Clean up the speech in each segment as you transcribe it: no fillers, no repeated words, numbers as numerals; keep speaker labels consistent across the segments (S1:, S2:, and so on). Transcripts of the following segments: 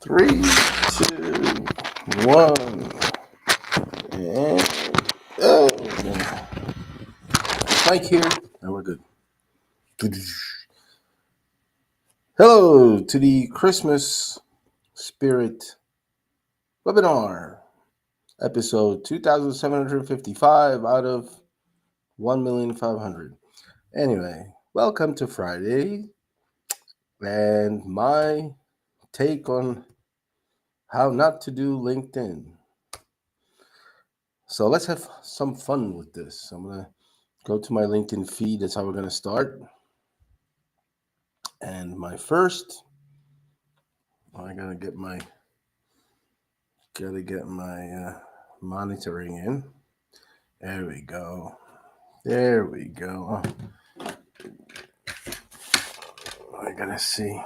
S1: Three, two, one, and oh, Mike here, and we're good. Hello to the Christmas Spirit webinar, episode 2755 out of 1,500,000. Anyway, welcome to Friday, and my take on how not to do LinkedIn. So let's have some fun with this. I'm going to go to my LinkedIn feed. That's how we're going to start. And my first, I got to get my monitoring in. There we go. Oh, I got to see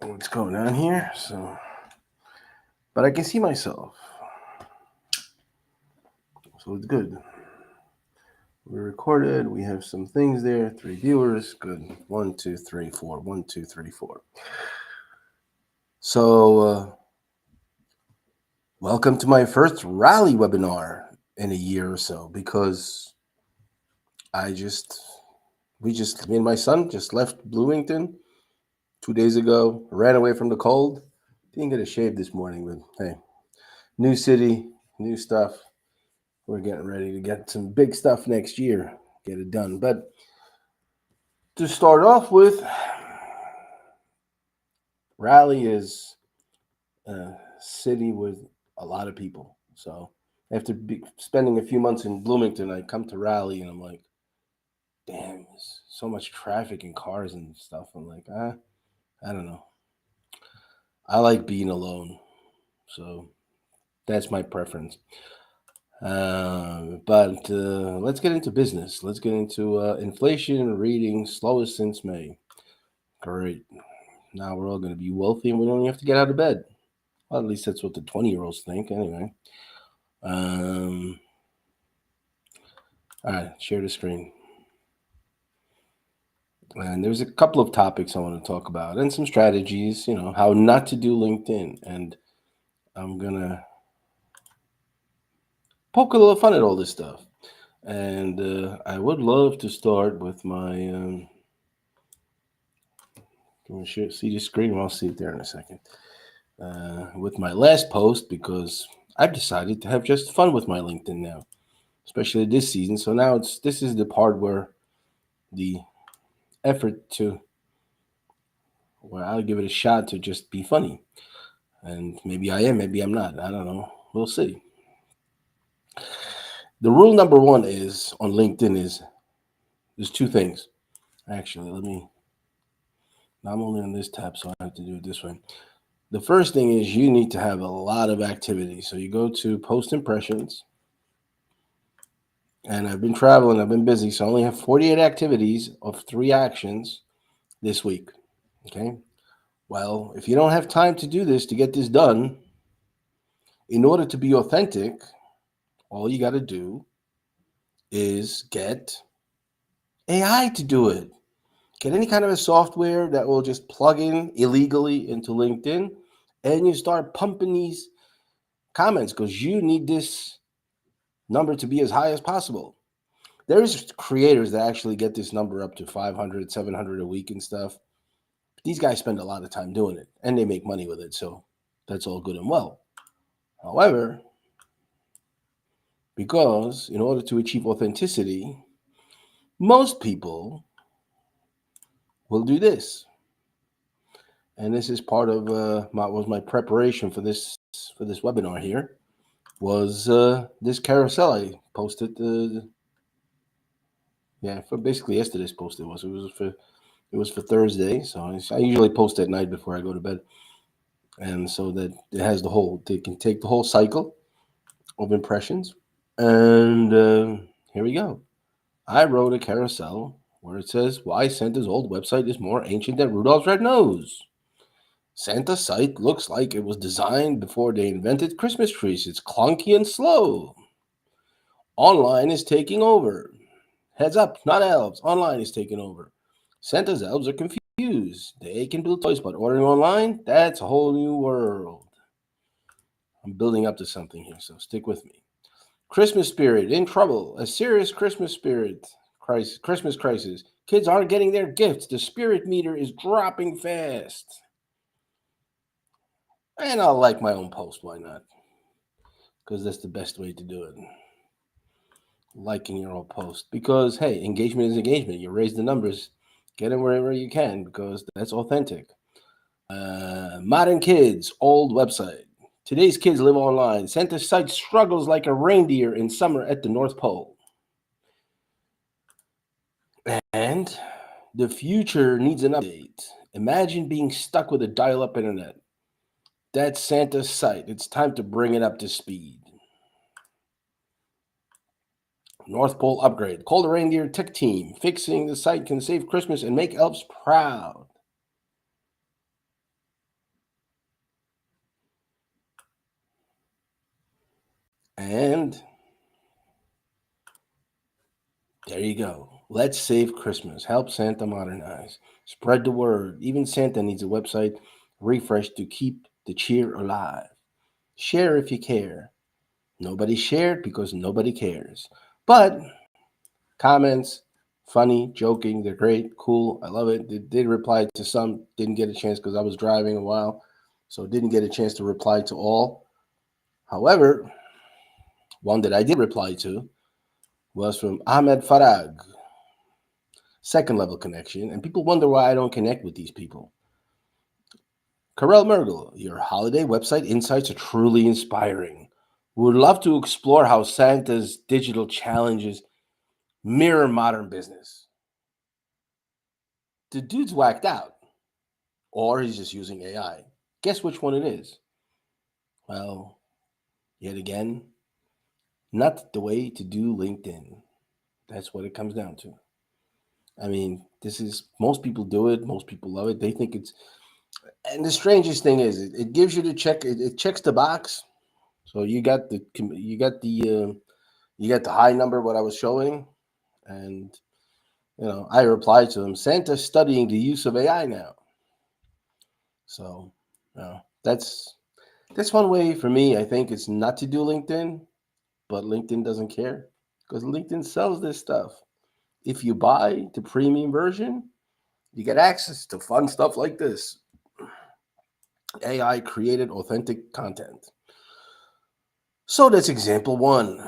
S1: what's going on here. But I can see myself. So it's good. We recorded. We have some things there. 3 viewers. Good. 1, 2, 3, 4. 1, 2, 3, 4. So, welcome to my first rally webinar in a year or so, because me and my son just left Bloomington 2 days ago. Ran away from the cold. Didn't get a shave this morning, but hey, new city, new stuff. We're getting ready to get some big stuff next year, get it done. But to start off with, Raleigh is a city with a lot of people. So after spending a few months in Bloomington, I come to Raleigh and I'm like, damn, there's so much traffic and cars and stuff. I'm like, I don't know. I like being alone. So that's my preference. But let's get into business. Let's get into inflation reading slowest since May. Great. Now we're all going to be wealthy and we don't even have to get out of bed. Well, at least that's what the 20-year-olds think anyway. All right, share the screen. And there's a couple of topics I want to talk about and some strategies, how not to do LinkedIn. And I'm going to poke a little fun at all this stuff. And I would love to start with my, can we see the screen? Well, I'll see it there in a second. With my last post, because I've decided to have just fun with my LinkedIn now, especially this season. So now this is the part where the effort where I'll give it a shot to just be funny. And maybe I am, maybe I'm not. I don't know. We'll see. The rule number 1 is on LinkedIn is there's 2 things. Actually, I'm only on this tab, so I have to do it this way. The first thing is you need to have a lot of activity. So you go to post impressions. And I've been traveling, I've been busy, so I only have 48 activities of 3 actions this week. Okay. Well, if you don't have time to do this, to get this done, in order to be authentic, all you got to do is get AI to do it. Get any kind of a software that will just plug in illegally into LinkedIn, and you start pumping these comments because you need this number to be as high as possible. There's creators that actually get this number up to 500, 700 a week and stuff. These guys spend a lot of time doing it, and they make money with it, so that's all good and well. However, because in order to achieve authenticity, most people will do this. And this is part of my preparation for this webinar here, was this carousel I posted. For basically yesterday's post it was for Thursday. So I usually post at night before I go to bed, and so that it has they can take the whole cycle of impressions. And here we go. I wrote a carousel where it says why Santa's old website is more ancient than Rudolph's red nose. Santa's site looks like it was designed before they invented Christmas trees. It's clunky and slow. Online is taking over. Heads up, not elves. Online is taking over. Santa's elves are confused. use. They can build toys, but ordering online, that's a whole new world. I'm building up to something here, so stick with me. Christmas spirit in trouble. A serious Christmas spirit crisis. Christmas crisis. Kids aren't getting their gifts. The spirit meter is dropping fast. And I'll like my own post. Why not? Because that's the best way to do it. Liking your own post. Because, hey, engagement is engagement. You raise the numbers, get them wherever you can because that's authentic. Modern kids, old website. Today's kids live online. Santa's site struggles like a reindeer in summer at the North Pole. And the future needs an update. Imagine being stuck with a dial-up internet. That's Santa's site. It's time to bring it up to speed. North Pole upgrade. Call the reindeer tech team. Fixing the site can save Christmas and make elves proud. And there you go. Let's save Christmas. Help Santa modernize. Spread the word. Even Santa needs a website refresh to keep the cheer alive. Share if you care. Nobody shared because nobody cares. But comments, funny, joking, they're great, cool. I love it. They did reply to some. Didn't get a chance because I was driving a while. So didn't get a chance to reply to all. However, one that I did reply to was from Ahmed Farag. Second level connection. And people wonder why I don't connect with these people. Karel Mergel, your holiday website insights are truly inspiring. We would love to explore how Santa's digital challenges mirror modern business. The dude's whacked out, or he's just using AI. Guess which one it is? Well, yet again, not the way to do LinkedIn. That's what it comes down to. I mean, this is most people do it, most people love it. They think it's, and the strangest thing is, it gives you the check. It checks the box. So you got the high number what I was showing, and I replied to him. Santa's studying the use of AI now. So that's one way for me. I think it's not to do LinkedIn, but LinkedIn doesn't care because LinkedIn sells this stuff. If you buy the premium version, you get access to fun stuff like this. AI created authentic content. So that's example one.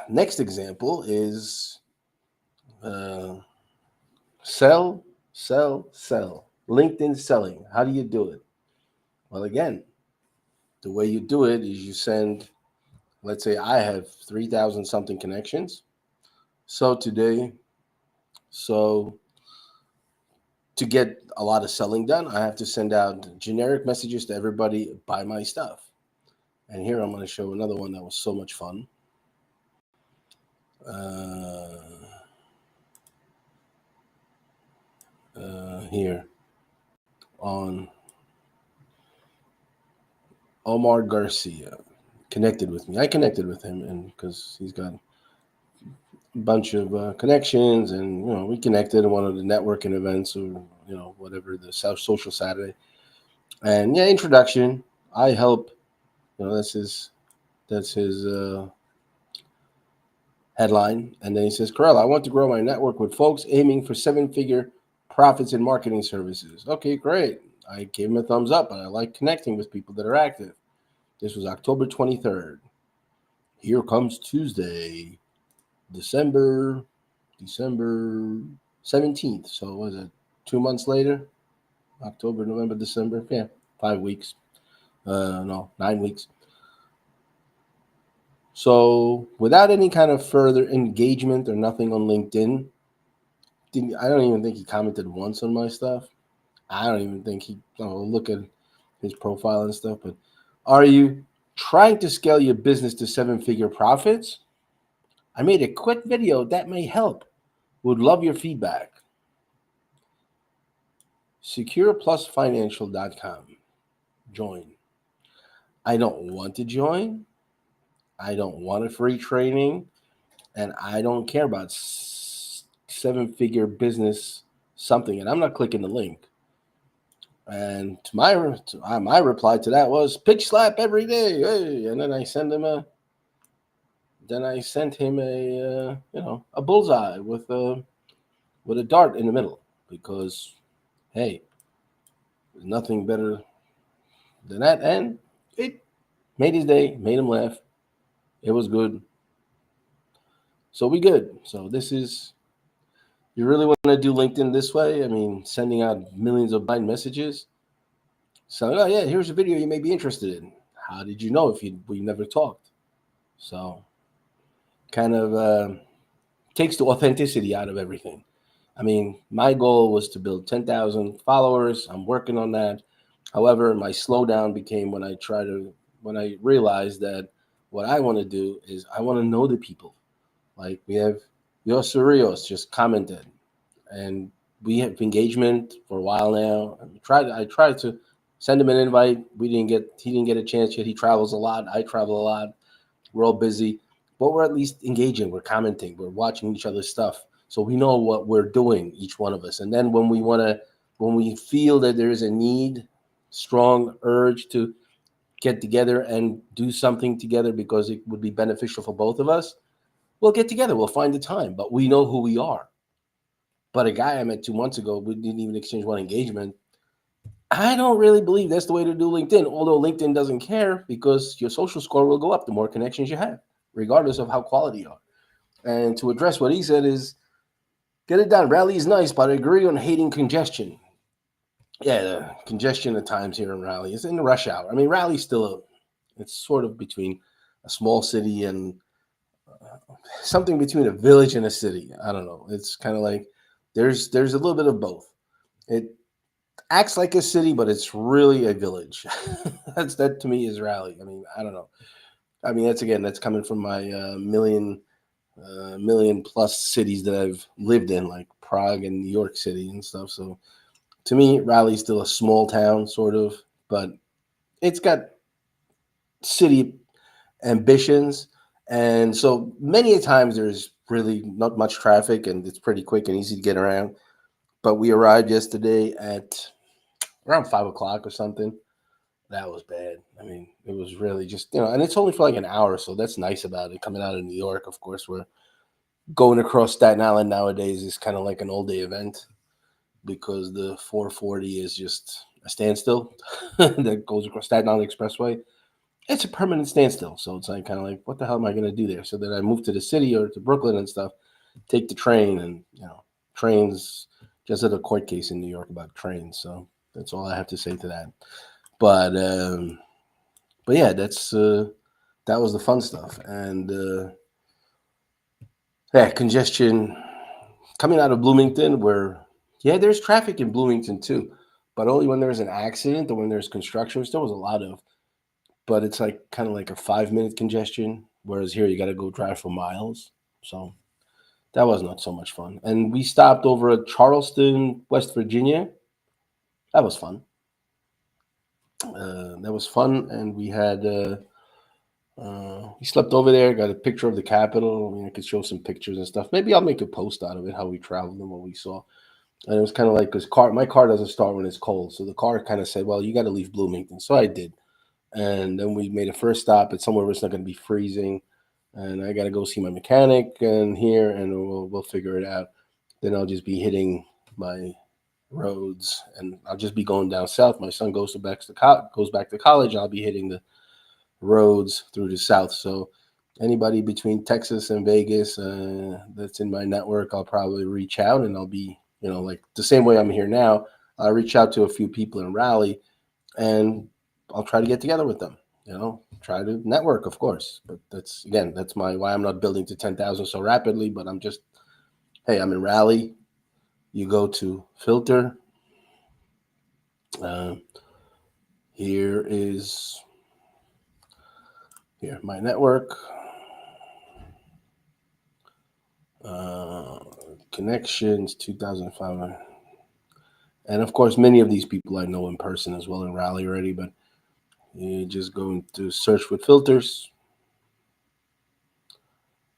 S1: Next example is sell, sell, sell. LinkedIn selling. How do you do it? Well, again, the way you do it is you send, let's say I have 3,000 something connections. So to get a lot of selling done, I have to send out generic messages to everybody, buy my stuff. And here I'm going to show another one that was so much fun. Here on Omar Garcia connected with me. I connected with him, and because he's got a bunch of connections, and we connected in one of the networking events, or whatever, the South Social Saturday. And introduction. I help. That's his headline, and then he says, Karel, I want to grow my network with folks aiming for 7-figure profits in marketing services. Okay, great. I gave him a thumbs up, and I like connecting with people that are active. This was October 23rd. Here comes Tuesday, December 17th. So what was it, 2 months later? October, November, December. Yeah, 5 weeks. No, 9 weeks. So without any kind of further engagement or nothing on LinkedIn, I don't even think he commented once on my stuff. I don't even think he look at his profile and stuff. But are you trying to scale your business to 7-figure profits? I made a quick video that may help. Would love your feedback. SecurePlusFinancial.com. Join. I don't want to join. I don't want a free training. And I don't care about 7-figure business something. And I'm not clicking the link. And my reply to that was pitch slap every day. Hey. And then I sent him a bullseye with a dart in the middle, because hey, there's nothing better than that. And it made his day, made him laugh. It was good. So we good. So this is, you really want to do LinkedIn this way? I mean, sending out millions of blind messages. So, oh yeah, here's a video you may be interested in. How did you know if we never talked? So, kind of takes the authenticity out of everything. I mean, my goal was to build 10,000 followers. I'm working on that. However, my slowdown became when I realized that what I want to do is I want to know the people. Like we have Yossi Rios just commented, and we have engagement for a while now. I tried to send him an invite. He didn't get a chance yet. He travels a lot. I travel a lot. We're all busy, but we're at least engaging. We're commenting. We're watching each other's stuff, so we know what we're doing, each one of us. And then when we feel that there is a need, strong urge to get together and do something together because it would be beneficial for both of us, we'll get together. We'll find the time. But we know who we are. But a guy I met 2 months ago, we didn't even exchange one engagement. I don't really believe that's the way to do LinkedIn, although LinkedIn doesn't care because your social score will go up the more connections you have, regardless of how quality you are. And to address what he said is, get it done. Raleigh is nice, but I agree on hating congestion. Yeah, the congestion at times here in Raleigh is in the rush hour. I mean, Raleigh's it's sort of between a small city and something between a village and a city. I don't know. It's kind of like there's a little bit of both. It acts like a city, but it's really a village. That to me is Raleigh. I mean, I don't know. I mean, that's coming from my million plus cities that I've lived in, like Prague and New York City and stuff. So to me, Raleigh's still a small town, sort of, but it's got city ambitions. And so many a times there's really not much traffic and it's pretty quick and easy to get around. But we arrived yesterday at around 5 o'clock or something. That was bad. I mean, it was really just, and it's only for like an hour. So that's nice about it. Coming out of New York, of course, we're going across Staten Island nowadays is kind of like an all day event because the 440 is just a standstill that goes across Staten Island Expressway. It's a permanent standstill. So it's like kind of like, what the hell am I going to do there? So then I move to the city or to Brooklyn and stuff, take the train, and trains. Just had a court case in New York about trains. So that's all I have to say to that. But yeah, that was the fun stuff. And yeah, congestion coming out of Bloomington, where yeah, there's traffic in Bloomington too, but only when there's an accident or when there's construction, which there was a lot of. But it's like kind of like a 5 minute congestion, whereas here you got to go drive for miles. So that was not so much fun. And we stopped over at Charleston, West Virginia. That was fun. And we slept over there. Got a picture of the Capitol. I mean, I could show some pictures and stuff. Maybe I'll make a post out of it, how we traveled and what we saw. And it was kind of like, because my car doesn't start when it's cold, so the car kind of said, "Well, you got to leave Bloomington." So I did, and then we made a first stop at somewhere where it's not going to be freezing, and I got to go see my mechanic and here, and we'll figure it out. Then I'll just be hitting my roads, and I'll just be going down south. My son goes back to college. I'll be hitting the roads through the south. So anybody between Texas and Vegas that's in my network, I'll probably reach out, and I'll be, like the same way I'm here now. I'll reach out to a few people in Raleigh, and I'll try to get together with them. Try to network, of course. But that's why I'm not building to 10,000 so rapidly. But I'm just, hey, I'm in Raleigh. You go to Filter. Uh, here is my network. Connections 2005, and of course many of these people I know in person as well in Raleigh already, but you just go into search with filters,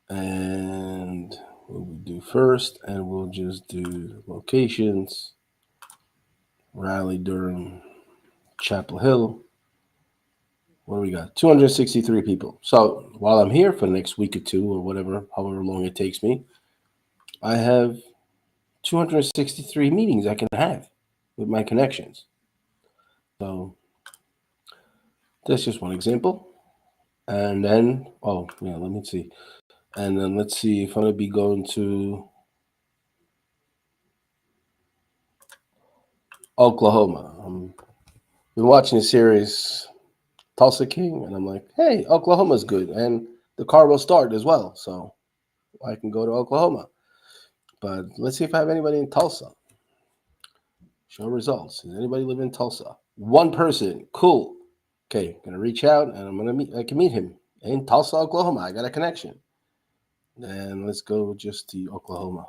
S1: and what we do first, and we'll just do locations, Raleigh, Durham, Chapel Hill. What do we got? 263 people. So while I'm here for the next week or two or whatever, however long it takes me, I have 263 meetings I can have with my connections. So that's just one example. And then, oh, yeah, let me see. And then let's see if I'm going to be going to Oklahoma. I've been watching the series Tulsa King, and I'm like, hey, Oklahoma's good. And the car will start as well. So I can go to Oklahoma. But let's see if I have anybody in Tulsa. Show results. Does anybody live in Tulsa? One person. Cool. Okay, gonna reach out and I'm gonna meet. I can meet him in Tulsa, Oklahoma. I got a connection. And let's go just to Oklahoma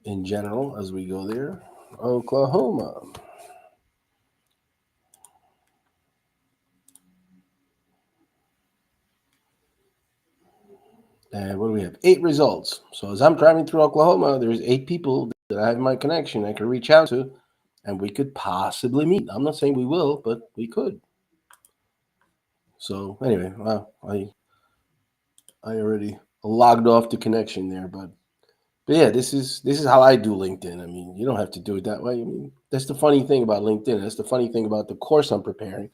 S1: in general as we go there. Oklahoma. And what do we have? 8 results. So as I'm driving through Oklahoma, there's 8 people that I have in my connection I can reach out to, and we could possibly meet. I'm not saying we will, but we could. So anyway, wow, I already logged off the connection there, but yeah, this is how I do LinkedIn. I mean, you don't have to do it that way. I mean, that's the funny thing about LinkedIn. That's the funny thing about the course I'm preparing.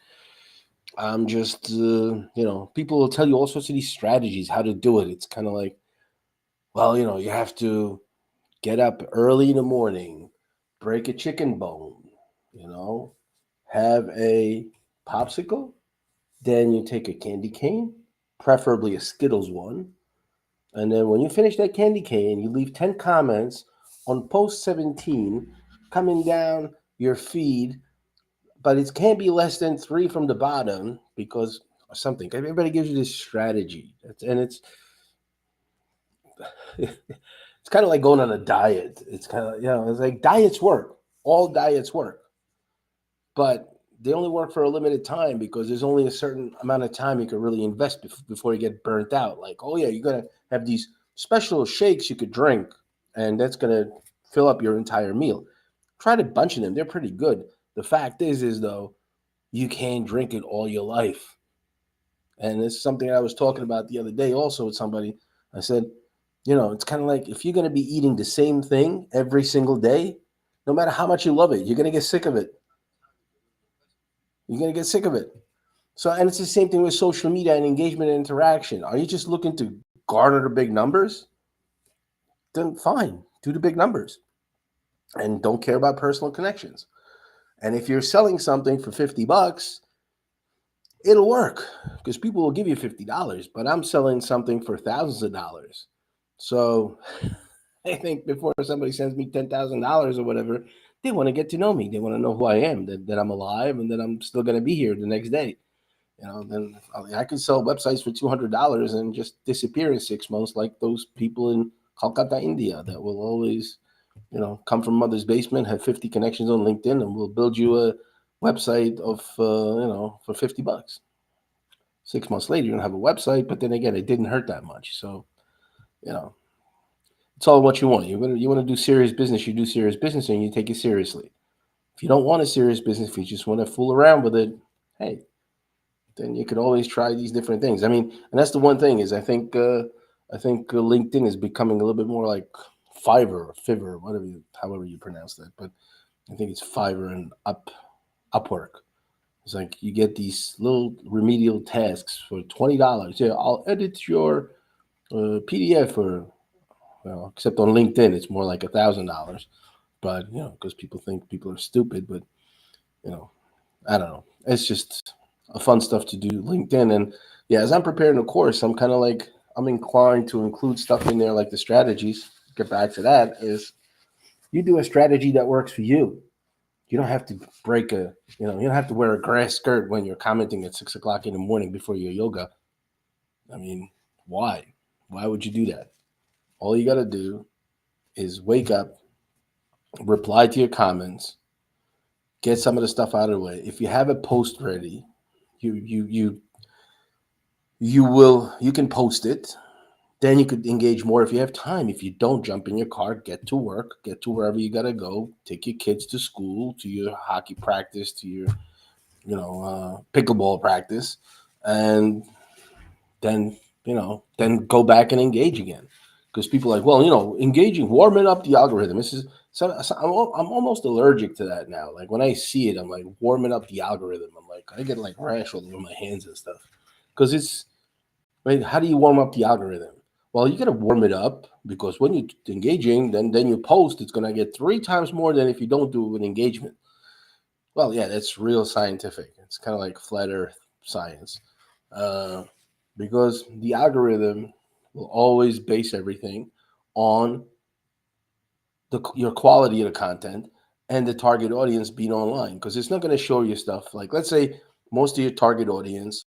S1: I'm just, people will tell you all sorts of these strategies how to do it. It's kind of like, well, you have to get up early in the morning, break a chicken bone, have a popsicle, then you take a candy cane, preferably a Skittles one. And then when you finish that candy cane, you leave 10 comments on post 17 coming down your feed, but it can't be less than 3 from the bottom because something. Everybody gives you this strategy. And it's it's kind of like going on a diet. It's kind of, it's like diets work. All diets work. But they only work for a limited time because there's only a certain amount of time you can really invest before you get burnt out. Like, oh yeah, you're going to have these special shakes you could drink, and that's going to fill up your entire meal. Try to bunch of them. They're pretty good. The fact is though, you can't drink it all your life. And it's something I was talking about the other day also with somebody. I said, it's kind of like if you're going to be eating the same thing every single day, no matter how much you love it, you're going to get sick of it. You're going to get sick of it. So, and it's the same thing with social media and engagement and interaction. Are you just looking to garner the big numbers? Then fine, do the big numbers and don't care about personal connections. And if you're selling something for $50, it'll work because people will give you $50, but I'm selling something for thousands of dollars. So I think before somebody sends me $10,000 or whatever, they want to get to know me. They want to know who I am, that I'm alive and that I'm still going to be here the next day. Then I could sell websites for $200 and just disappear in 6 months, like those people in Kolkata, India, that will always, come from mother's basement, have 50 connections on LinkedIn, and we'll build you a website of, for $50. 6 months later, you don't have a website, but then again, it didn't hurt that much. So, it's all what you want. You want to do serious business, you do serious business, and you take it seriously. If you don't want a serious business, if you just want to fool around with it, hey, then you could always try these different things. I mean, and that's the one thing is I think LinkedIn is becoming a little bit more like Fiverr or Fiverr, however you pronounce that. But I think it's Fiverr and Upwork. It's like you get these little remedial tasks for $20. Yeah, I'll edit your PDF or except on LinkedIn, it's more like $1,000. But because people think people are stupid, but I don't know. It's just a fun stuff to do LinkedIn. And yeah, as I'm preparing a course, I'm kind of like I'm inclined to include stuff in there like the strategies. Get back to that is you do a strategy that works for you. You don't have to you don't have to wear a grass skirt when you're commenting at 6 o'clock in the morning before your yoga. I mean, why? Why would you do that? All you got to do is wake up, reply to your comments, get some of the stuff out of the way. If you have a post ready, you can post it. Then you could engage more if you have time. If you don't, jump in your car, get to work, get to wherever you gotta go, take your kids to school, to your hockey practice, to your pickleball practice, and then then go back and engage again. Because people are like, well, engaging, warming up the algorithm. This is I'm almost allergic to that now. Like when I see it, I'm like warming up the algorithm. I'm like I get like rash all over my hands and stuff because it's right. How do you warm up the algorithm? Well, you got to warm it up because when you're engaging, then you post, it's going to get 3 times more than if you don't do an engagement. Well, yeah, that's real scientific. It's kind of like flat Earth science, uh, because the algorithm will always base everything on your quality of the content and the target audience being online. Because it's not going to show you stuff like, let's say, most of your target audience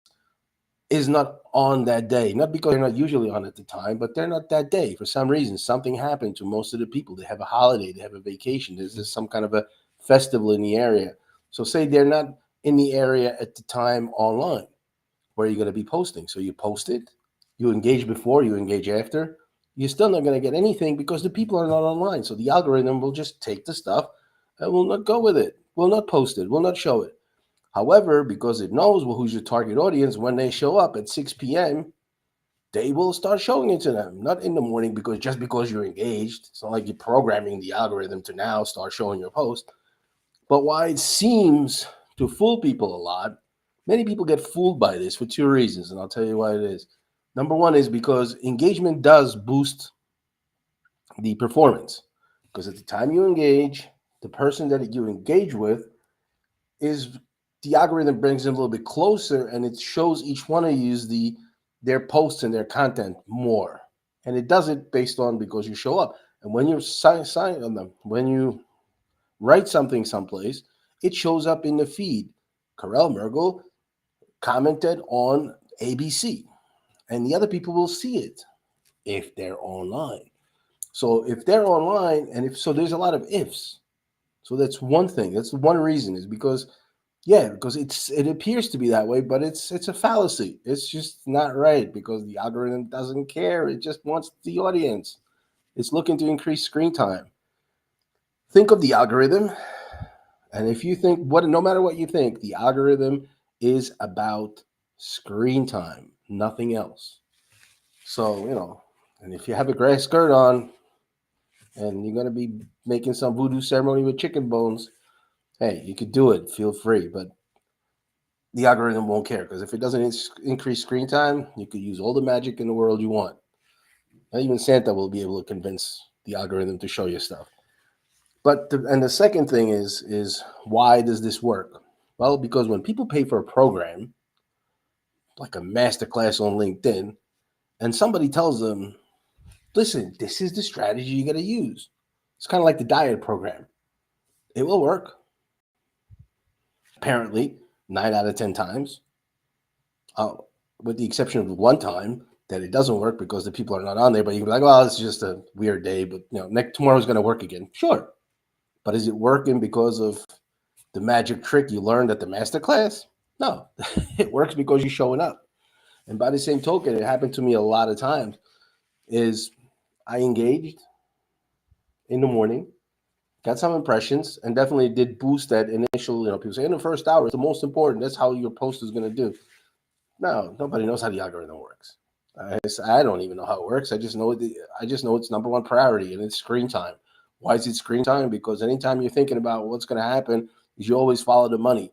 S1: is not on that day, not because they're not usually on at the time, but they're not that day for some reason. Something happened to most of the people. They have a holiday, they have a vacation. There's just some kind of a festival in the area. So say they're not in the area at the time online where you're going to be posting. So you post it, you engage before, you engage after. You're still not going to get anything because the people are not online. So the algorithm will just take the stuff and will not go with it, will not post it, will not show it. However, because it knows who's your target audience, when they show up at 6 p.m., they will start showing it to them. Not in the morning because you're engaged. It's not like you're programming the algorithm to now start showing your post. But why it seems to fool people a lot, many people get fooled by this for 2 reasons, and I'll tell you why it is. Number one is because engagement does boost the performance. Because at the time you engage, the person that you engage with is the algorithm brings them a little bit closer and it shows each one of you their posts and their content more. And it does it based on because you show up. And when you sign on them, when you write something someplace, it shows up in the feed. Karel Mergel commented on ABC, and the other people will see it if they're online. So if they're online, and if so, there's a lot of ifs. So that's one thing. That's one reason is because because it appears to be that way, but it's a fallacy. It's just not right because the algorithm doesn't care. It just wants the audience. It's looking to increase screen time. Think of the algorithm, and if you think no matter what you think, the algorithm is about screen time, nothing else. So, and if you have a gray skirt on and you're gonna be making some voodoo ceremony with chicken bones, hey, you could do it. Feel free, but the algorithm won't care because if it doesn't increase screen time, you could use all the magic in the world you want. Not even Santa will be able to convince the algorithm to show you stuff. But the second thing is why does this work? Well, because when people pay for a program like a masterclass on LinkedIn, and somebody tells them, "Listen, this is the strategy you got to use." It's kind of like the diet program. It will work. Apparently, 9 out of 10 times. Uh, with the exception of one time that it doesn't work because the people are not on there. But you can be like, well, it's just a weird day, but tomorrow's going to work again. Sure, but is it working because of the magic trick you learned at the master class? No, it works because you're showing up. And by the same token, it happened to me a lot of times. Is I engaged in the morning, got some impressions, and definitely did boost that initial. People say in the first hour, it's the most important. That's how your post is going to do. No, nobody knows how the algorithm works. I don't even know how it works. I just know it's number one priority, and it's screen time. Why is it screen time? Because anytime you're thinking about what's going to happen, is you always follow the money.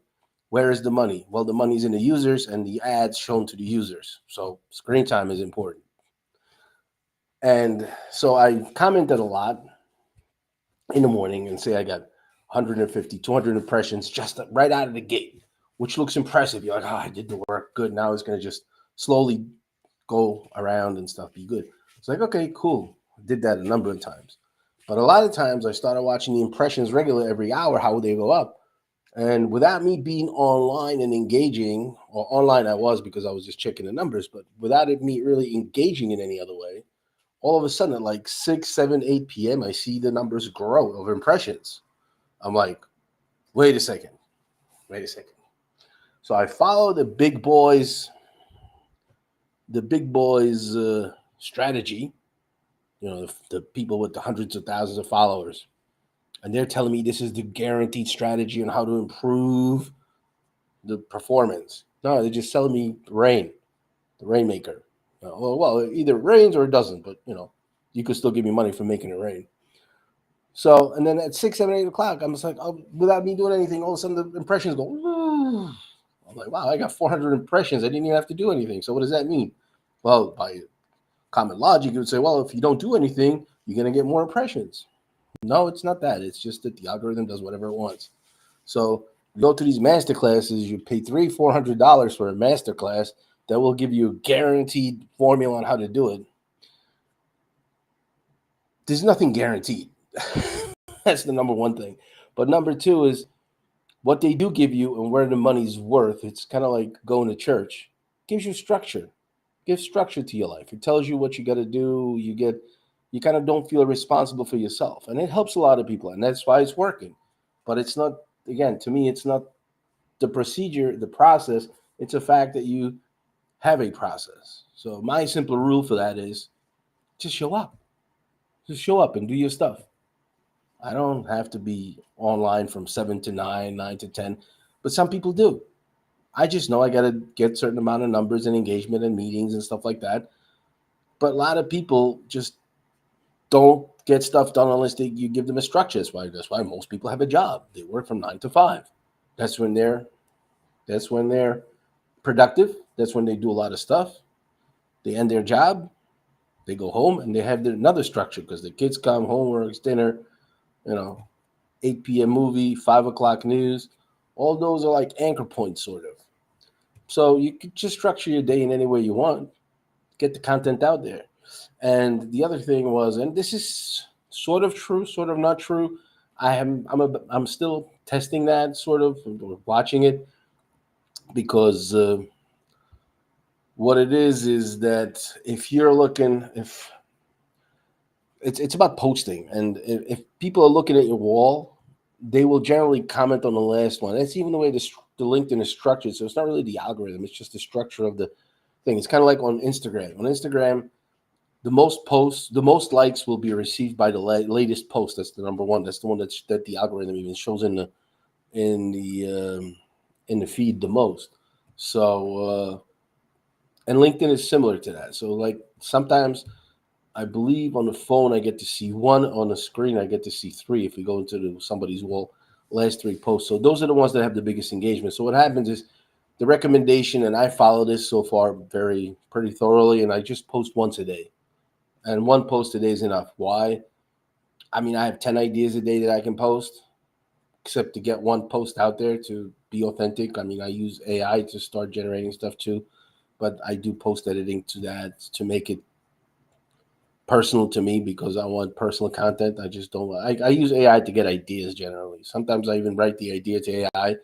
S1: Where is the money? Well, the money's in the users and the ads shown to the users. So screen time is important. And so I commented a lot in the morning and say I got 150, 200 impressions just right out of the gate, which looks impressive. You're like, oh, I did the work. Good. Now it's going to just slowly go around and stuff, be good. It's like, okay, cool. I did that a number of times. But a lot of times I started watching the impressions regular every hour, how would they go up? And without me being online and engaging, or online I was because I was just checking the numbers, but without me really engaging in any other way, all of a sudden at like 6, 7, 8 p.m., I see the numbers grow of impressions. I'm like, wait a second. So I follow the big boys strategy, the people with the hundreds of thousands of followers, and they're telling me this is the guaranteed strategy on how to improve the performance. No, they're just selling me rain, the rainmaker. Well, either it rains or it doesn't, but you could still give me money for making it rain. So, and then at 6, 7, 8 o'clock, I'm just like, without me doing anything, all of a sudden the impressions go. Woo. I'm like, wow, I got 400 impressions. I didn't even have to do anything. So what does that mean? Well, by common logic, you would say, well, if you don't do anything, you're going to get more impressions. No, it's not that. It's just that the algorithm does whatever it wants. So you go to these master classes, you pay $300-$400 for a master class that will give you a guaranteed formula on how to do it. There's nothing guaranteed. That's the number one thing. But number two is what they do give you and where the money's worth. It's kind of like going to church. It gives you structure. Gives structure to your life. It tells you what you got to do. You kind of don't feel responsible for yourself. And it helps a lot of people. And that's why it's working. But it's not, again, to me, it's not the procedure, the process. It's a fact that you have a process. So my simple rule for that is just show up. Just show up and do your stuff. I don't have to be online from 7 to 9, 9 to 10, but some people do. I just know I got to get a certain amount of numbers and engagement and meetings and stuff like that. But a lot of people just don't get stuff done unless you give them a structure. That's why most people have a job. They work from 9 to 5. That's when they're productive. That's when they do a lot of stuff. They end their job. They go home and they have another structure because the kids come, homework, dinner, 8 p.m. movie, 5 o'clock news. All those are like anchor points, sort of. So you could just structure your day in any way you want. Get the content out there. And the other thing was, and this is sort of true, sort of not true. I'm still testing that, sort of, watching it, because what it is that if you're looking, if it's about posting, and if people are looking at your wall, they will generally comment on the last one. That's even the way the LinkedIn is structured. So it's not really the algorithm; it's just the structure of the thing. It's kind of like on Instagram. On Instagram, the most posts, the most likes will be received by the latest post. That's the number one. That's the one that the algorithm even shows in the feed the most. So and LinkedIn is similar to that. So like sometimes I believe on the phone I get to see one, on the screen I get to see three if we go into somebody's wall, last 3 posts. So those are the ones that have the biggest engagement. So what happens is the recommendation, and I follow this so far pretty thoroughly, and I just post once a day. And one post a day is enough. Why? I mean, I have 10 ideas a day that I can post, except to get one post out there to be authentic. I mean, I use AI to start generating stuff too, but I do post editing to that to make it personal to me because I want personal content. I just don't. I use AI to get ideas generally. Sometimes I even write the idea to AI,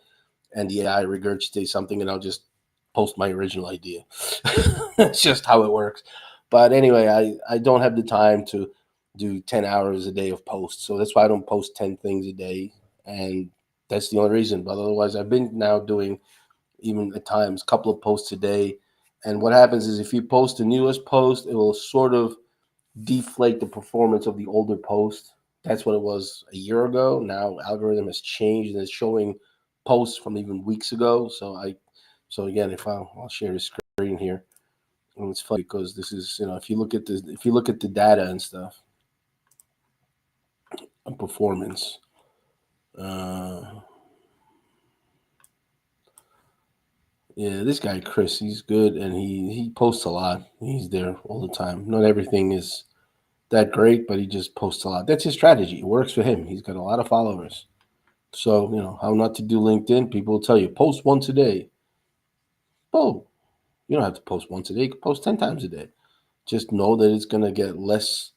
S1: and the AI regurgitates something, and I'll just post my original idea. It's just how it works. But anyway, I don't have the time to do 10 hours a day of posts, so that's why I don't post 10 things a day, and that's the only reason. But otherwise, I've been now doing even at times a couple of posts a day. And what happens is if you post the newest post, it will sort of deflate the performance of the older post. That's what it was a year ago. Now algorithm has changed and it's showing posts from even weeks ago. So again, if I'll share the screen here, and it's funny because this is if you look at the data and stuff on performance. Yeah, this guy Chris, he's good and he posts a lot. He's there all the time. Not everything is that great, but he just posts a lot. That's his strategy. It works for him. He's got a lot of followers. So, how not to do LinkedIn, people will tell you, post once a day. Oh, you don't have to post once a day. You can post 10 times a day. Just know that it's going to get less.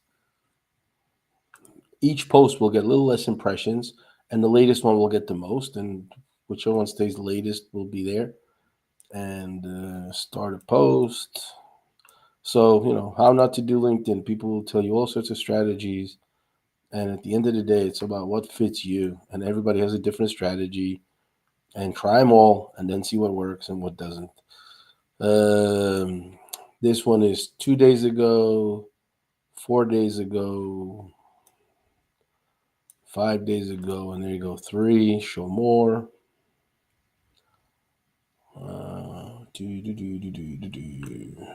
S1: Each post will get a little less impressions, and the latest one will get the most, and whichever one stays latest will be there. And start a post. So, how not to do LinkedIn. People will tell you all sorts of strategies. And at the end of the day, it's about what fits you. And everybody has a different strategy. And try them all and then see what works and what doesn't. This one is 2 days ago, 4 days ago, 5 days ago, and there you go. 3. Show more. Do, do, do, do, do, do, do.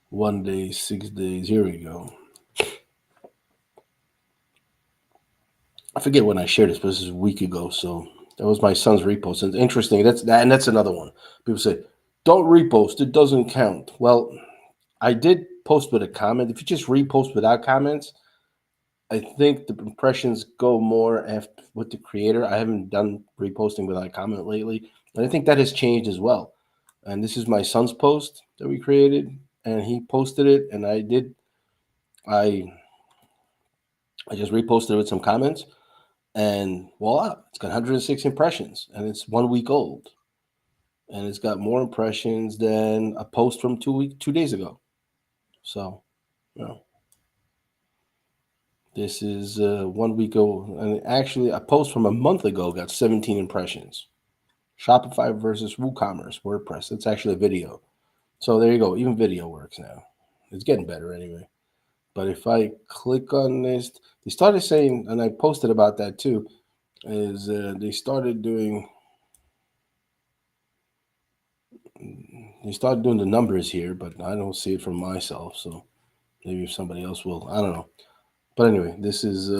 S1: 1 day, 6 days. Here we go. I forget when I shared this, but this is a week ago. So that was my son's repost. And it's interesting. That's another one. People say, don't repost. It doesn't count. Well, I did post with a comment. If you just repost without comments, I think the impressions go more after with the creator. I haven't done reposting without comment lately, and I think that has changed as well. And this is my son's post that we created, and he posted it, and I I just reposted it with some comments, and voila, it's got 106 impressions, and it's 1 week old, and it's got more impressions than a post from 2 days ago. So, you know, this is 1 week old, and actually, a post from a month ago got 17 impressions. Shopify versus WooCommerce, WordPress. It's actually a video. So there you go. Even video works now. It's getting better anyway. But if I click on this, they started saying, and I posted about that too, is they started doing the numbers here, but I don't see it from myself. So maybe if somebody else will, I don't know. But anyway, this is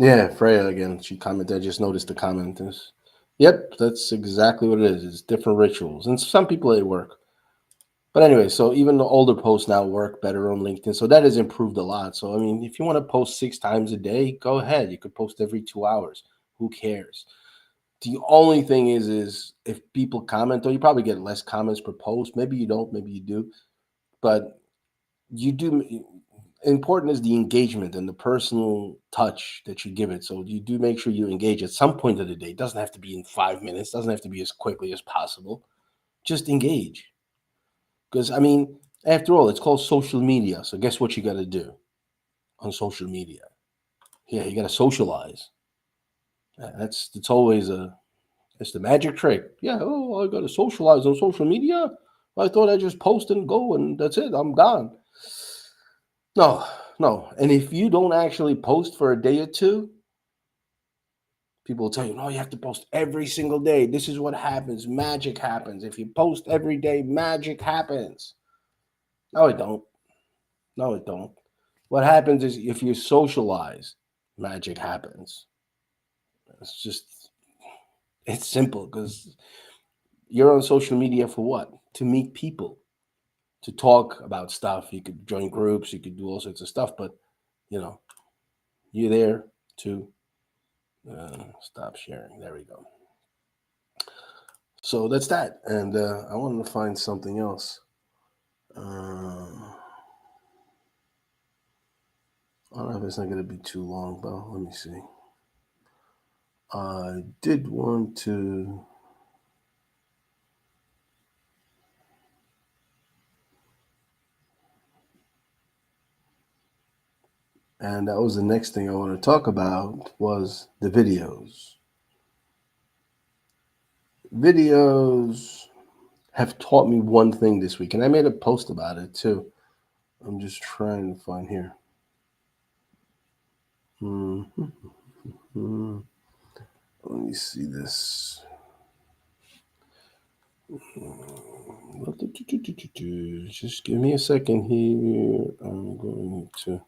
S1: yeah, Freya again. She commented. I just noticed the comment. Yep, that's exactly what it is. It's different rituals, and some people they work. But anyway, so even the older posts now work better on LinkedIn. So that has improved a lot. So I mean, if you want to post 6 times a day, go ahead. You could post every 2 hours. Who cares? The only thing is if people comment, though, you probably get less comments per post. Maybe you don't, maybe you do, but you do. Important is the engagement and the personal touch that you give it. So you do make sure you engage at some point of the day. It doesn't have to be in 5 minutes. Doesn't have to be as quickly as possible. Just engage. Because, I mean, after all, it's called social media. So guess what you got to do on social media? Yeah, you got to socialize. It's always it's the magic trick. Yeah, oh, I got to socialize on social media. I thought I just post and go and that's it. I'm gone. No, no. And if you don't actually post for a day or two, people will tell you, no, you have to post every single day. This is what happens. Magic happens. If you post every day, magic happens. No, it don't. No, it don't. What happens is if you socialize, magic happens. It's just, it's simple because you're on social media for what? To meet people, to talk about stuff. You could join groups, you could do all sorts of stuff, but you know, you're there to stop sharing. There we go. So that's that. And I wanted to find something else. I don't know if it's not going to be too long, but let me see. I did want to. And that was the next thing I want to talk about was the videos. Videos have taught me one thing this week, and I made a post about it too. I'm just trying to find here. Let me see this. Just give me a second here. I'm going to.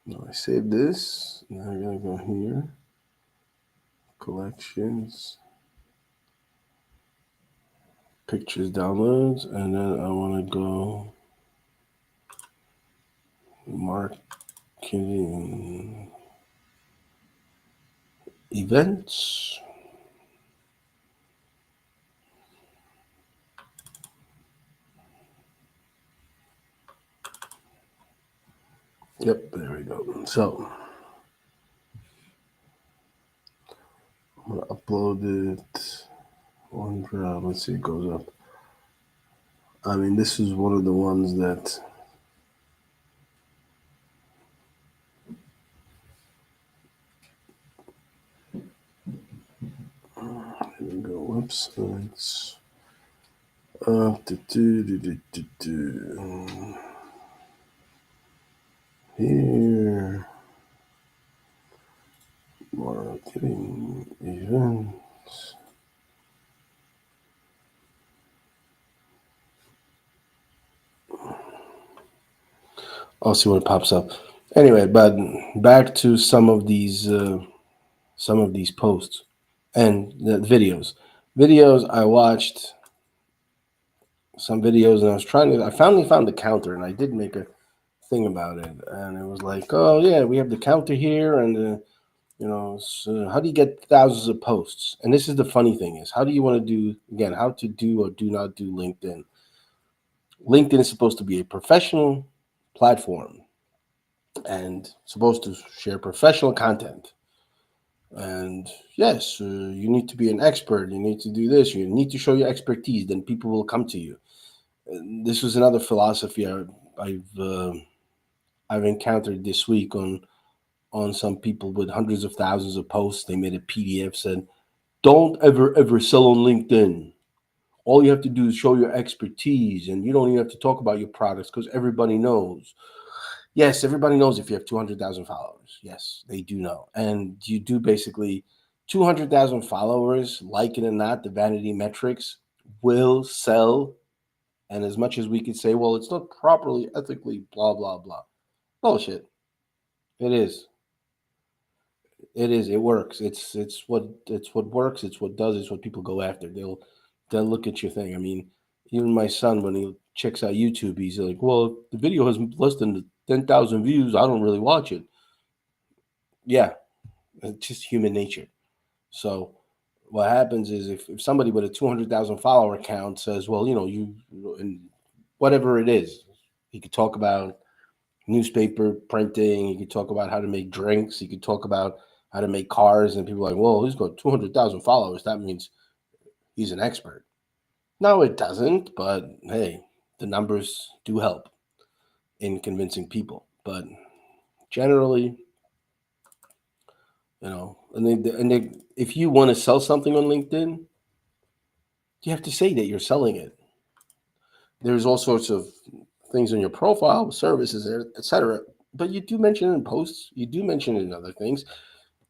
S1: No, I saved this. Now I'm going to go here. Collections. Pictures, downloads. And then I want to go marketing events. Yep, there we go. So I'm gonna upload it. OneDrive. Let's see, it goes up. I mean, this is one of the ones that websites. Here, marketing events. I'll see what pops up. Anyway, but back to some of these posts and the videos. Videos I watched some videos and I finally found the counter and I did make a thing about it and it was like, oh yeah, we have the counter here and so how do you get thousands of posts? And this is the funny thing is, how do you want to do again? How to do or do not do LinkedIn? LinkedIn is supposed to be a professional platform and supposed to share professional content. And yes, you need to be an expert. You need to do this. You need to show your expertise. Then people will come to you. This was another philosophy I've encountered this week on some people with hundreds of thousands of posts. They made a PDF said, "Don't ever sell on LinkedIn. All you have to do is show your expertise, and you don't even have to talk about your products because everybody knows." Yes, everybody knows if you have 200,000 followers. Yes, they do know. And you do basically 200,000 followers, like it or not, the vanity metrics will sell. And as much as we could say, well, it's not properly, ethically, blah, blah, blah. Bullshit. It is. It is. It works. It's what works. It's what does. It's what people go after. They'll look at your thing. I mean, even my son when he checks out YouTube, he's like, "Well, if the video has less than 10,000 views, I don't really watch it." Yeah, it's just human nature. So what happens is if somebody with a 200,000 follower account says, "Well, you and whatever it is," he could talk about newspaper printing. He could talk about how to make drinks. He could talk about how to make cars. And people are like, well, he's got 200,000 followers. That means he's an expert. No, it doesn't. But hey, the numbers do help in convincing people. But generally, if you want to sell something on LinkedIn, you have to say that you're selling it. There's all sorts of things on your profile, services, etc. But you do mention it in posts. You do mention it in other things.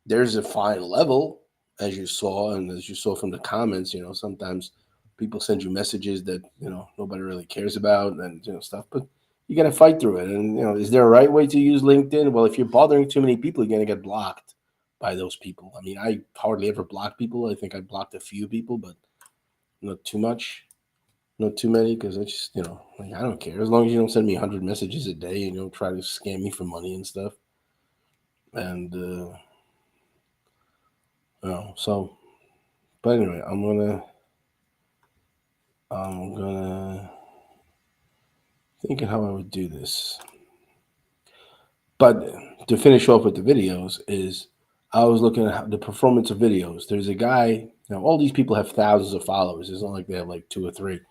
S1: There's a fine level, as you saw, and as you saw from the comments. Sometimes people send you messages that nobody really cares about, and stuff. But you got to fight through it. And is there a right way to use LinkedIn? Well, if you're bothering too many people, you're gonna get blocked by those people. I mean, I hardly ever block people. I think I blocked a few people, but not too much, not too many, because I just like, I don't care as long as you don't send me 100 messages a day and you don't try to scam me for money and stuff. And so. But anyway, I'm gonna thinking how I would do this. But to finish off with the videos is I was looking at the performance of videos. There's a guy, all these people have thousands of followers. It's not like they have like two or three.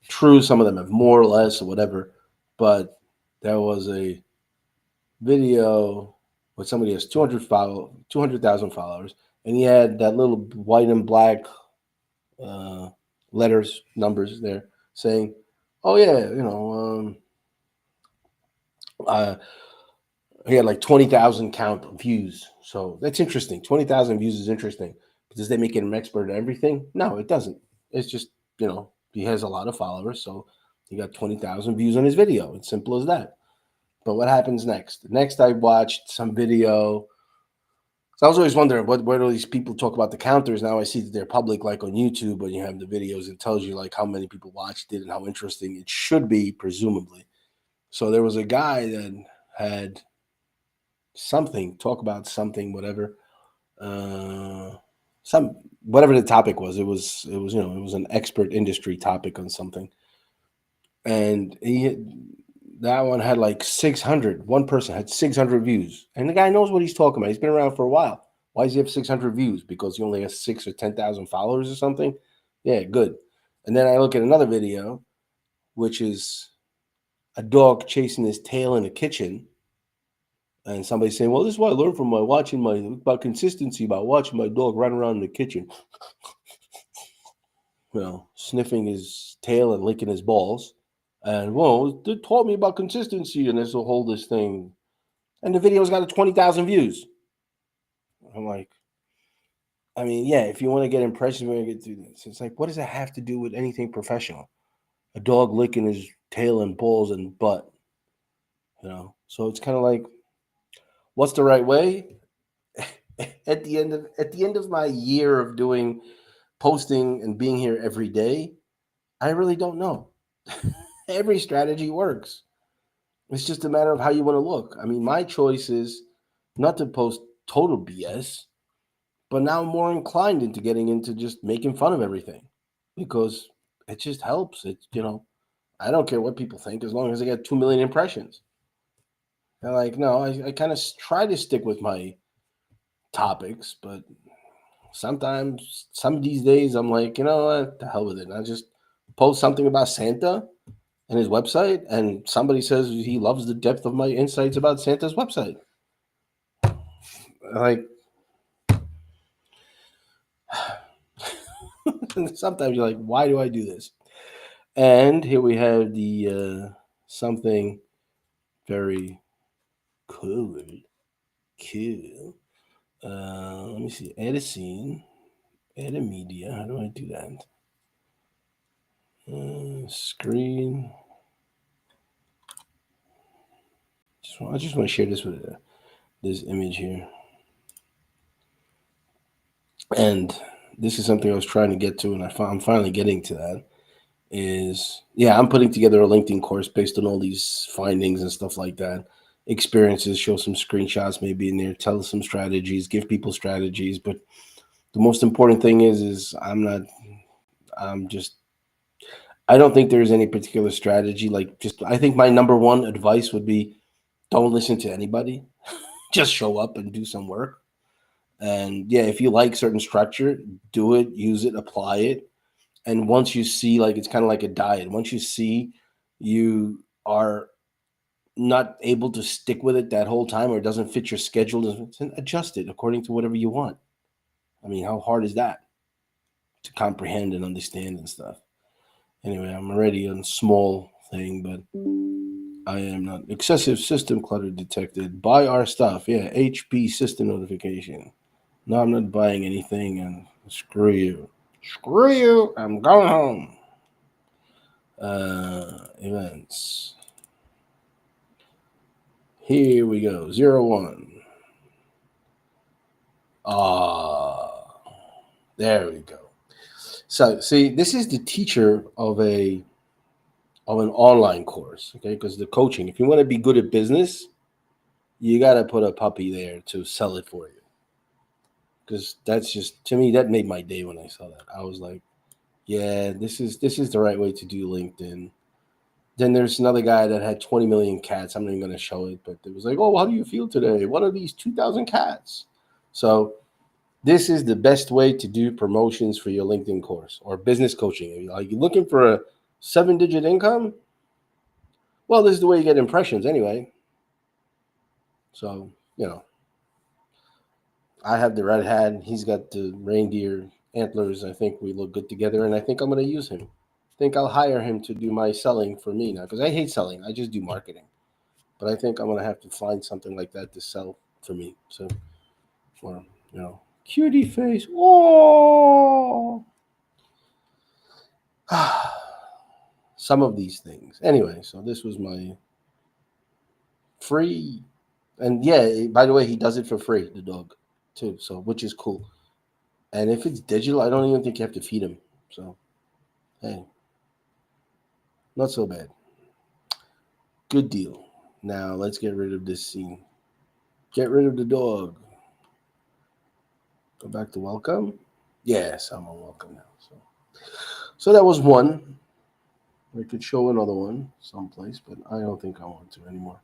S1: True, some of them have more or less or whatever. But there was a video where somebody has 200,000 followers, and he had that little white and black letters, numbers there saying, "Oh yeah, he had like 20,000 count views." So that's interesting. 20,000 views is interesting. Does that make him an expert at everything? No, it doesn't. It's just he has a lot of followers, so he got 20,000 views on his video. It's simple as that. But what happens next? Next, I watched some video. So I was always wondering, where do these people talk about the counters? Now I see that they're public, like on YouTube, when you have the videos, it tells you like how many people watched it and how interesting it should be, presumably. So there was a guy that had talk about something, whatever, some whatever the topic was. It was an expert industry topic on something, and that one had like 600. One person had 600 views, and the guy knows what he's talking about. He's been around for a while. Why does he have 600 views? Because he only has 6 or 10,000 followers or something? Yeah, good. And then I look at another video, which is a dog chasing his tail in the kitchen. And somebody saying, well, this is what I learned from about consistency, about watching my dog run around in the kitchen. sniffing his tail and licking his balls. And, well, they taught me about consistency, and this will hold this thing. And the video's got 20,000 views. I'm like, I mean, yeah, if you want to get impressions, we're going to get through this. It's like, what does that have to do with anything professional? A dog licking his tail and balls and butt, So it's kind of like, what's the right way? At the end of my year of doing posting and being here every day, I really don't know. Every strategy works. It's just a matter of how you want to look. I mean, my choice is not to post total BS, but now I'm more inclined into getting into just making fun of everything because it just helps. I don't care what people think as long as I get 2 million impressions. And like, no, I kind of try to stick with my topics, but sometimes, some of these days, I'm like, you know what, the hell with it. I just post something about Santa and his website, and somebody says he loves the depth of my insights about Santa's website. Like, sometimes you're like, why do I do this? And here we have the something very cool. Cool. Let me see. Add a scene. Add a media. How do I do that? Screen. I just want to share this with this image here. And this is something I was trying to get to, and I'm finally getting to that. I'm putting together a LinkedIn course based on all these findings and stuff like that. Experiences, show some screenshots maybe in there, tell some strategies, give people strategies. But the most important thing is I don't think there's any particular strategy. I think my number one advice would be don't listen to anybody. Just show up and do some work. And yeah, if you like certain structure, do it, use it, apply it. And once you see, like, it's kind of like a diet. Once you see you are not able to stick with it that whole time, or it doesn't fit your schedule, then adjust it according to whatever you want. I mean, how hard is that to comprehend and understand and stuff? Anyway, I'm already on a small thing, but I am not. Excessive system clutter detected. Buy our stuff. Yeah, HP system notification. No, I'm not buying anything, and screw you. Screw you. I'm going home. Events. Here we go. 01. There we go. So, see, this is the teacher of an online course, okay? Because the coaching, if you want to be good at business, you got to put a puppy there to sell it for you. Because that's just, to me, that made my day when I saw that. I was like, yeah, this is the right way to do LinkedIn. Then there's another guy that had 20 million cats. I'm not even going to show it, but it was like, oh, how do you feel today? What are these 2,000 cats? So this is the best way to do promotions for your LinkedIn course or business coaching. Are you looking for a 7-digit income? Well, this is the way you get impressions anyway. So, I have the red hat. He's got the reindeer antlers. I think we look good together, and I think I'm going to use him. I think I'll hire him to do my selling for me now, because I hate selling. I just do marketing. But I think I'm going to have to find something like that to sell for me. So, or, cutie face. Oh, some of these things. Anyway, so this was my free. And yeah, by the way, he does it for free, the dog, too. So, which is cool. And if it's digital, I don't even think you have to feed him. So, hey, not so bad. Good deal. Now, let's get rid of this scene. Get rid of the dog. Go back to welcome. Yes, I'm on welcome now. So that was one. I could show another one someplace, but I don't think I want to anymore.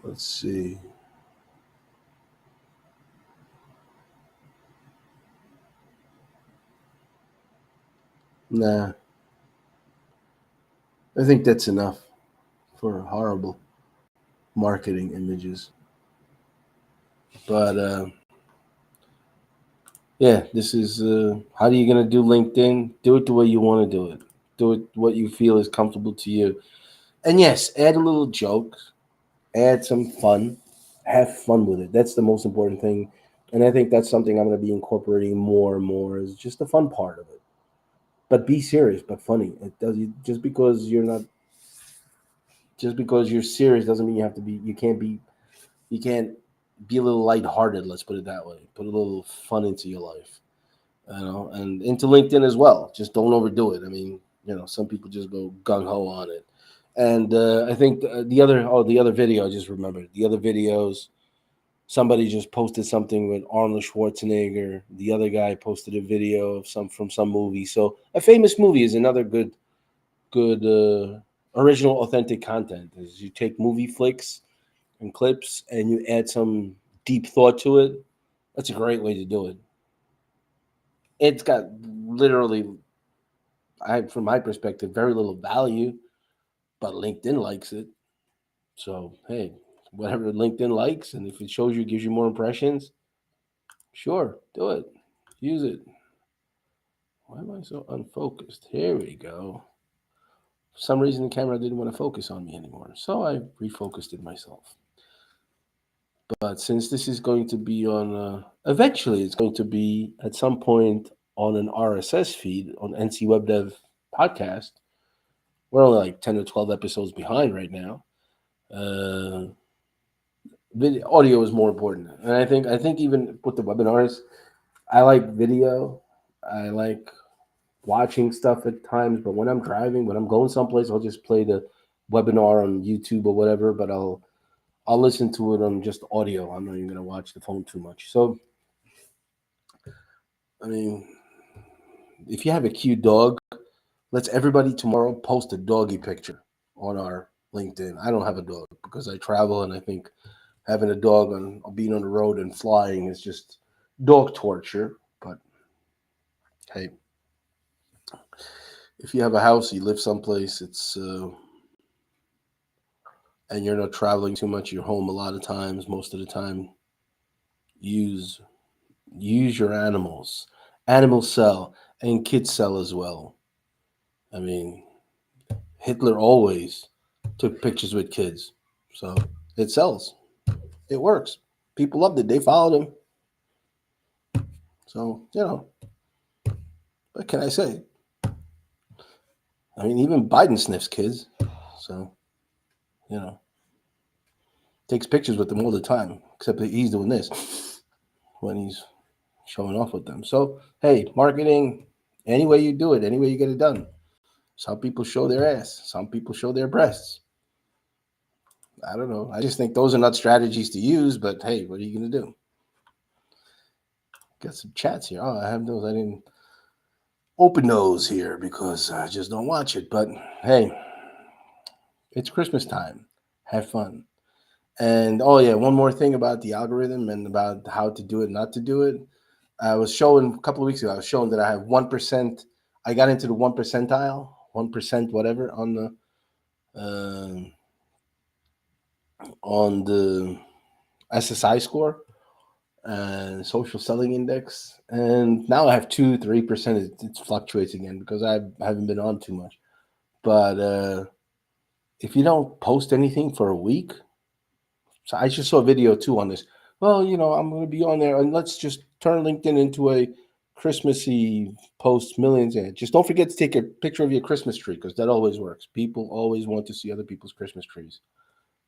S1: Let's see. Nah, I think that's enough for horrible marketing images. But yeah, this is how are you gonna do LinkedIn? Do it the way you want to do it. Do it what you feel is comfortable to you. And yes, add a little joke, add some fun, have fun with it. That's the most important thing. And I think that's something I'm going to be incorporating more and more is just the fun part of it. But be serious, but funny. It does just because you're not just because you're serious doesn't mean you have to be. You can't be a little lighthearted. Let's put it that way. Put a little fun into your life, and into LinkedIn as well. Just don't overdo it. I mean, some people just go gung ho on it. And I think the other video I just remembered the other videos. Somebody just posted something with Arnold Schwarzenegger. The other guy posted a video of some movie. So a famous movie is another good original authentic content. Is you take movie flicks and clips and you add some deep thought to it. That's a great way to do it. It's got literally, from my perspective, very little value, but LinkedIn likes it. So hey, whatever LinkedIn likes, and if it shows you, gives you more impressions, sure, do it, use it. Why am I so unfocused? Here we go. For some reason, the camera didn't want to focus on me anymore, so I refocused it myself. But since this is going to be on, eventually, it's going to be at some point on an RSS feed on NC Web Dev podcast. We're only like 10 or 12 episodes behind right now. Video, audio is more important, and I think even with the webinars, I like video. I like watching stuff at times, but when I'm driving, when I'm going someplace, I'll just play the webinar on YouTube or whatever. But I'll listen to it on just audio. I'm not even gonna watch the phone too much. So I mean, if you have a cute dog, let's everybody tomorrow post a doggy picture on our LinkedIn. I don't have a dog because I travel, and I think having a dog on being on the road and flying is just dog torture. But hey, if you have a house, you live someplace, and you're not traveling too much, you're home a lot of times, most of the time, use use your animals. Animals sell, and kids sell as well. I mean, Hitler always took pictures with kids, so it sells. It works. People loved it. They followed him. So what can I say? I mean, even Biden sniffs kids, so you know takes pictures with them all the time. Except that he's doing this when he's showing off with them. So hey, marketing, any way you do it, any way you get it done. Some people show their ass. Some people show their breasts. I don't know. I just think those are not strategies to use. But hey, what are you gonna do? Got some chats here. Oh, I have those. I didn't open those here because I just don't watch it. But hey, it's Christmas time. Have fun. And oh yeah, one more thing about the algorithm and about how to do it, not to do it. I was showing a couple of weeks ago. I was showing that I have 1%. I got into the 1 percentile, 1% whatever on the SSI score and social selling index, and now I have 2-3%. It fluctuates again because I haven't been on too much. But if you don't post anything for a week, so I just saw a video too on this. Well, I'm going to be on there, and let's just turn LinkedIn into a Christmassy post millions. And just don't forget to take a picture of your Christmas tree because that always works. People always want to see other people's Christmas trees.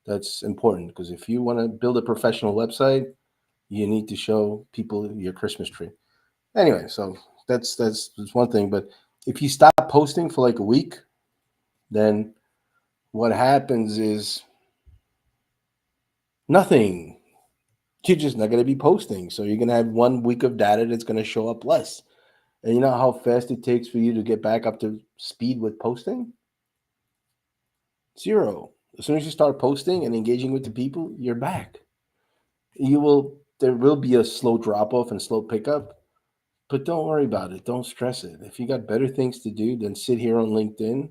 S1: That's important because if you want to build a professional website, you need to show people your Christmas tree. Anyway, so that's one thing. But if you stop posting for like a week, then what happens is nothing. You're just not going to be posting. So you're going to have 1 week of data that's going to show up less. And you know how fast it takes for you to get back up to speed with posting? 0. As soon as you start posting and engaging with the people, you're back. There will be a slow drop off and slow pickup, but don't worry about it. Don't stress it. If you got better things to do than sit here on LinkedIn,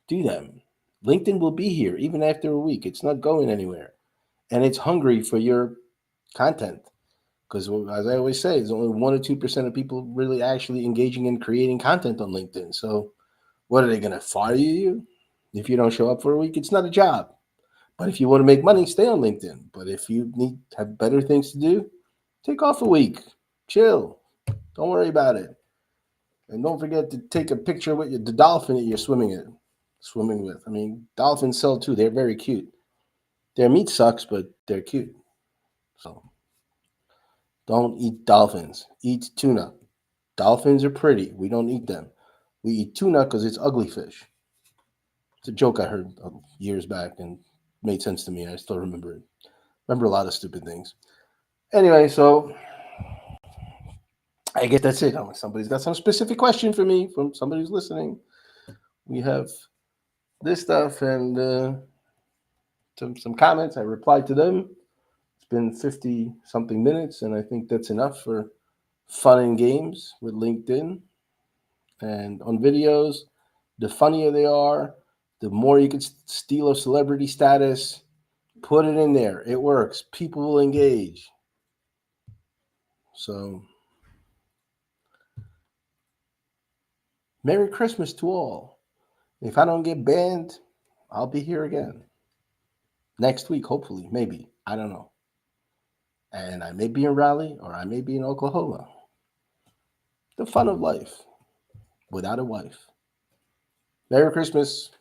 S1: do them. LinkedIn will be here even after a week. It's not going anywhere. And it's hungry for your content. Because as I always say, there's only 1 or 2% of people really actually engaging in creating content on LinkedIn. So what are they going to fire you if you don't show up for a week? It's not a job. But if you want to make money, stay on LinkedIn. But if you need have better things to do, take off a week. Chill. Don't worry about it. And don't forget to take a picture with the dolphin that you're swimming with. I mean, dolphins sell too. They're very cute. Their meat sucks, but they're cute. So don't eat dolphins. Eat tuna. Dolphins are pretty. We don't eat them. We eat tuna because it's ugly fish. It's a joke I heard years back and made sense to me. I still remember it. Remember a lot of stupid things. Anyway, so I guess that's it. Unless somebody's got some specific question for me from somebody who's listening. We have this stuff and some comments. I replied to them. It's been 50 something minutes, and I think that's enough for fun and games with LinkedIn. And on videos, the funnier they are, the more you can steal a celebrity status. Put it in there. It works. People will engage. So, Merry Christmas to all. If I don't get banned, I'll be here again. Next week, hopefully, maybe. I don't know. And I may be in Raleigh or I may be in Oklahoma. The fun of life without a wife. Merry Christmas.